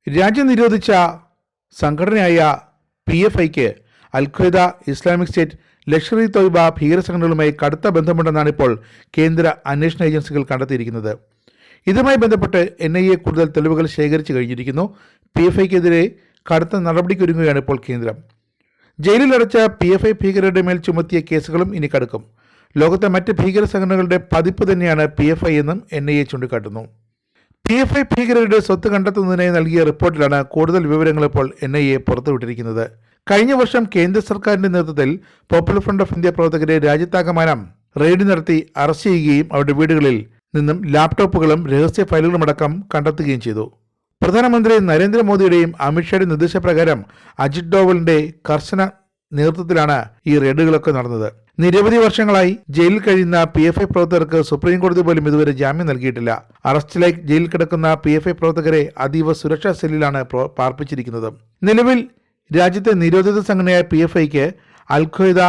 രാജ്യം നിരോധിച്ച സംഘടനയായ PFIക്ക് al Qaeda, Islamic State, Lashkar e Taiba ഭീകരസംഘടനകളുമായി കടുത്ത ബന്ധമുണ്ടെന്നാണ് ഇപ്പോൾ കേന്ദ്ര അന്വേഷണ ഏജൻസികൾ കണ്ടെത്തിയിരിക്കുന്നത്. ഇതുമായി ബന്ധപ്പെട്ട് NIA കൂടുതൽ തെളിവുകൾ ശേഖരിച്ചു കഴിഞ്ഞിരിക്കുന്നു. PFIക്കെതിരെ കടുത്ത നടപടിക്കൊരുങ്ങുകയാണ് ഇപ്പോൾ കേന്ദ്രം. ജയിലിലടച്ച PFI ഭീകരരുടെ മേൽ ചുമത്തിയ കേസുകളും ഇനി കടുക്കും. ലോകത്തെ മറ്റ് ഭീകര സംഘടനകളുടെ പതിപ്പ് തന്നെയാണ് PFI എന്നും NIA ചൂണ്ടിക്കാട്ടുന്നു. PFI ഭീകരരുടെ സ്വത്ത് കണ്ടെത്തുന്നതിനായി നൽകിയ റിപ്പോർട്ടിലാണ് കൂടുതൽ വിവരങ്ങൾ ഇപ്പോൾ NIA പുറത്തുവിട്ടിരിക്കുന്നത്. കഴിഞ്ഞ വർഷം കേന്ദ്ര സർക്കാരിന്റെ നേതൃത്വത്തിൽ പോപ്പുലർ ഫ്രണ്ട് ഓഫ് ഇന്ത്യ പ്രവർത്തകരെ രാജ്യത്താകമാനം റെയ്ഡ് നടത്തി അറസ്റ്റ് ചെയ്യുകയും അവരുടെ വീടുകളിൽ നിന്നും ലാപ്ടോപ്പുകളും രഹസ്യ ഫയലുകളും അടക്കം കണ്ടെത്തുകയും ചെയ്തു. പ്രധാനമന്ത്രി നരേന്ദ്രമോദിയുടെയും അമിത്ഷായുടെയും നിർദ്ദേശപ്രകാരം അജിത് ഡോവലിന്റെ കർശന നേതൃത്വത്തിലാണ് ഈ റെയ്ഡുകളൊക്കെ നടന്നത്. നിരവധി വർഷങ്ങളായി ജയിലിൽ കഴിയുന്ന PFI പ്രവർത്തകർക്ക് സുപ്രീം കോടതി പോലും ഇതുവരെ ജാമ്യം നൽകിയിട്ടില്ല. അറസ്റ്റിലായി ജയിലിൽ കിടക്കുന്ന PFI പ്രവർത്തകരെ അതീവ സുരക്ഷാ സെല്ലിലാണ് പാർപ്പിച്ചിരിക്കുന്നത്. നിലവിൽ രാജ്യത്തെ നിരോധിത സംഘടനയായ PFIക്ക് al Qaeda,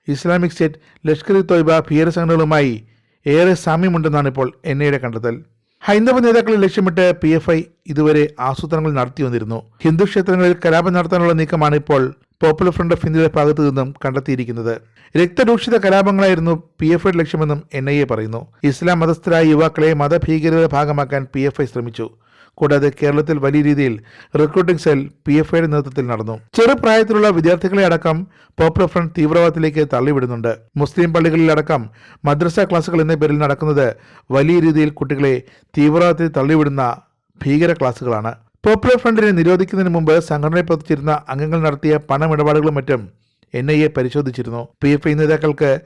Islamic State, Lashkar e Taiba ഭീകര സംഘടനകളുമായി ഏറെ സാമ്യമുണ്ടെന്നാണ് ഇപ്പോൾ NIAയുടെ കണ്ടെത്തൽ. ഹൈന്ദവ നേതാക്കളെ ലക്ഷ്യമിട്ട് PFI ഇതുവരെ ആസൂത്രണങ്ങൾ നടത്തി വന്നിരുന്നു. ഹിന്ദു ക്ഷേത്രങ്ങളിൽ കലാപം നടത്താനുള്ള നീക്കമാണ് ഇപ്പോൾ പോപ്പുലർ ഫ്രണ്ട് ഓഫ് ഇന്ത്യയുടെ ഭാഗത്തു നിന്നും കണ്ടെത്തിയിരിക്കുന്നത്. രക്തരൂക്ഷിത കലാപങ്ങളായിരുന്നു PFIയുടെ ലക്ഷ്യമെന്നും NIA പറയുന്നു. ഇസ്ലാം മതസ്ഥരായ യുവാക്കളെ മതഭീകരതയുടെ ഭാഗമാക്കാൻ PFI ശ്രമിച്ചു. കൂടാതെ കേരളത്തിൽ വലിയ രീതിയിൽ റിക്രൂട്ടിംഗ് സെൽ PFIയുടെ നേതൃത്വത്തിൽ നടന്നു. ചെറുപ്രായത്തിലുള്ള വിദ്യാർത്ഥികളെ അടക്കം പോപ്പുലർ ഫ്രണ്ട് തീവ്രവാദത്തിലേക്ക് തള്ളിവിടുന്നുണ്ട്. മുസ്ലിം പള്ളികളിലടക്കം മദ്രസ ക്ലാസുകൾ എന്ന പേരിൽ നടക്കുന്നത് വലിയ രീതിയിൽ കുട്ടികളെ തീവ്രവാദത്തിൽ തള്ളിവിടുന്ന ഭീകര ക്ലാസുകളാണ്. പോപ്പുലർ ഫ്രണ്ടിനെ നിരോധിക്കുന്നതിന് മുമ്പ് സംഘടനയെ പ്രവർത്തിച്ചിരുന്ന അംഗങ്ങൾ നടത്തിയ പണമിടപാടുകളും മറ്റും NIA പരിശോധിച്ചിരുന്നു. PFI നേതാക്കൾക്ക്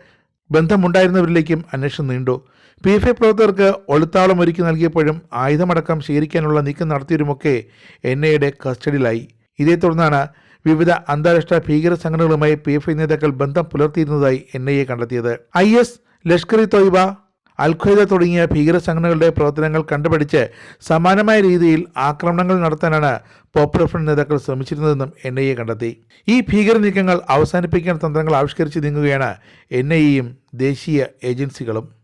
ബന്ധമുണ്ടായിരുന്നവരിലേക്കും അന്വേഷണം നീണ്ടു. PFI പ്രവർത്തകർക്ക് ഒളിത്താവളം ഒരുക്കി നൽകിയപ്പോഴും ആയുധമടക്കം ശേഖരിക്കാനുള്ള നീക്കം നടത്തിയവരുമൊക്കെ NIAയുടെ കസ്റ്റഡിയിലായി. ഇതേ തുടർന്നാണ് വിവിധ അന്താരാഷ്ട്ര ഭീകര സംഘടനകളുമായി PFI നേതാക്കൾ ബന്ധം പുലർത്തിയിരുന്നതായി NIA കണ്ടെത്തിയത്. IS, ലഷ്കർ ഇ തോയ്ബ, അൽ-ഖ്വയ്ദ തുടങ്ങിയ ഭീകര സംഘടനകളുടെ പ്രവർത്തനങ്ങൾ കണ്ടുപിടിച്ച് സമാനമായ രീതിയിൽ ആക്രമണങ്ങൾ നടത്താനാണ് പോപ്പുലർ ഫ്രണ്ട് നേതാക്കൾ ശ്രമിച്ചിരുന്നതെന്നും NIA കണ്ടെത്തി. ഈ ഭീകര നീക്കങ്ങൾ അവസാനിപ്പിക്കാൻ തന്ത്രങ്ങൾ ആവിഷ്കരിച്ച് നീങ്ങുകയാണ് NIAയും ദേശീയ ഏജൻസികളും.